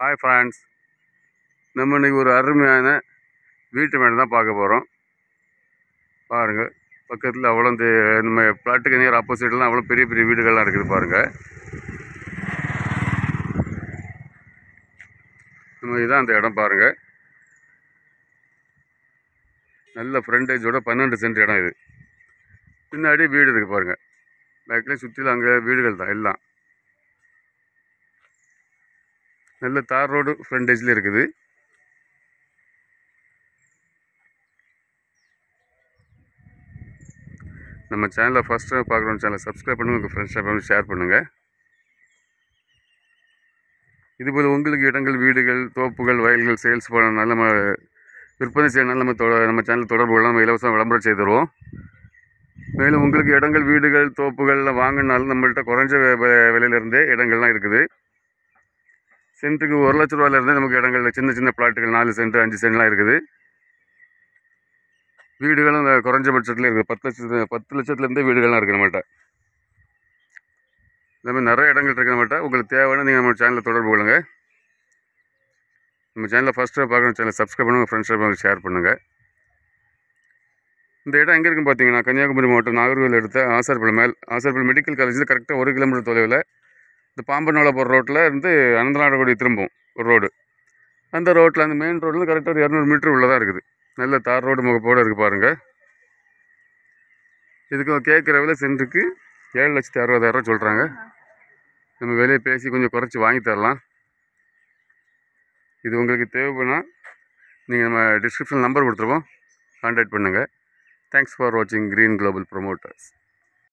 Hi friends, நம்ம இன்றைக்கி ஒரு அருமையான வீட்டு மேடை தான் பார்க்க போகிறோம். பாருங்கள், பக்கத்தில் அவ்வளோ நம்ம பிளாட்டுக்கு நேர் ஆப்போசிட்லாம் அவ்வளோ பெரிய பெரிய வீடுகள்லாம் இருக்குது. பாருங்கள், நம்ம இதான் அந்த இடம். பாருங்கள், நல்ல ஃப்ரண்டேஜோட 12 சென்ட் இடம் இது. பின்னாடி வீடு இருக்குது பாருங்கள். பேக்கில் சுற்றிலும் அங்கே வீடுகள் தான் எல்லாம். நல்ல தார் ரோடு ஃப்ரண்டேஜில் இருக்குது. நம்ம சேனலை ஃபஸ்ட் டைம் பார்க்குறோம், சேனலை சப்ஸ்கிரைப் பண்ணுங்கள், உங்கள் ஃப்ரெண்ட்ஸ் பண்ணி ஷேர் பண்ணுங்கள். இதுபோல் உங்களுக்கு இடங்கள், வீடுகள், தோப்புகள், வயல்கள் சேல்ஸ் பண்ணனால நம்ம விற்பனை செய்யனால நம்ம சேனல் தொடர்பு கொள்ள நம்ம இலவசம் விளம்பரம் செய்து தருவோம். மேலும் உங்களுக்கு இடங்கள், வீடுகள், தோப்புகள்லாம் வாங்கினாலும் நம்மள்கிட்ட குறைஞ்ச விலையிலேருந்தே இடங்கள்லாம் இருக்குது. சென்ட்டுக்கு 1 லட்ச ரூபாயிலேருந்தே நமக்கு இடங்கள், சின்ன சின்ன பிளாட்டுகள் 4 சென்ட் 5 சென்ட்லாம் இருக்குது. வீடுகளும் குறைஞ்ச பட்சத்தில் இருக்குது. 10 லட்சத்துலேருந்தே வீடுகள்லாம் இருக்குது நம்மகிட்ட. இந்த மாதிரி நிறைய இடங்கள் இருக்குது நம்மகிட்ட. உங்களுக்கு தேவையான நீங்கள் நம்ம சேனலில் தொடர்பு கொள்ளுங்க. நம்ம சேனலில் ஃபஸ்ட்டு பார்க்குற சேனலை சப்ஸ்கிரைப் பண்ணுங்கள், ஃப்ரெண்ட்ஸ் ஷேர் பண்ணுங்கள். இந்த இடம் எங்கே இருக்குன்னு பார்த்தீங்கன்னா, கன்னியாகுமரி மாவட்டம் நாகர்கோவில் எடுத்த ஆசார்பள்ளி மெடிக்கல் காலேஜில் கரெக்டாக 1 கிலோமீட்டர் தொலைவில் இந்த பாம்பனோலை போகிற ரோட்டில் இருந்து அனந்தநாடுகுடி திரும்பும் ஒரு ரோடு. அந்த ரோட்டில், அந்த மெயின் ரோட்டில் கரெக்டாக ஒரு 200 மீட்டர் உள்ளதாக இருக்குது. நல்ல தார் ரோடு முகப்போடு இருக்குது பாருங்கள். இதுக்கு கேட்குற விலை சென்ட்டுக்கு 7,60,000 சொல்கிறாங்க. நம்ம விலையை பேசி கொஞ்சம் குறைச்சி வாங்கி தரலாம். இது உங்களுக்கு தேவைப்படனா நீங்கள் நம்ம டிஸ்கிரிப்ஷன் நம்பர் கொடுத்துருவோம், கான்டாக்ட் பண்ணுங்கள். தேங்க்ஸ் ஃபார் வாட்சிங் கிரீன் குளோபல் ப்ரொமோட்டர்ஸ்.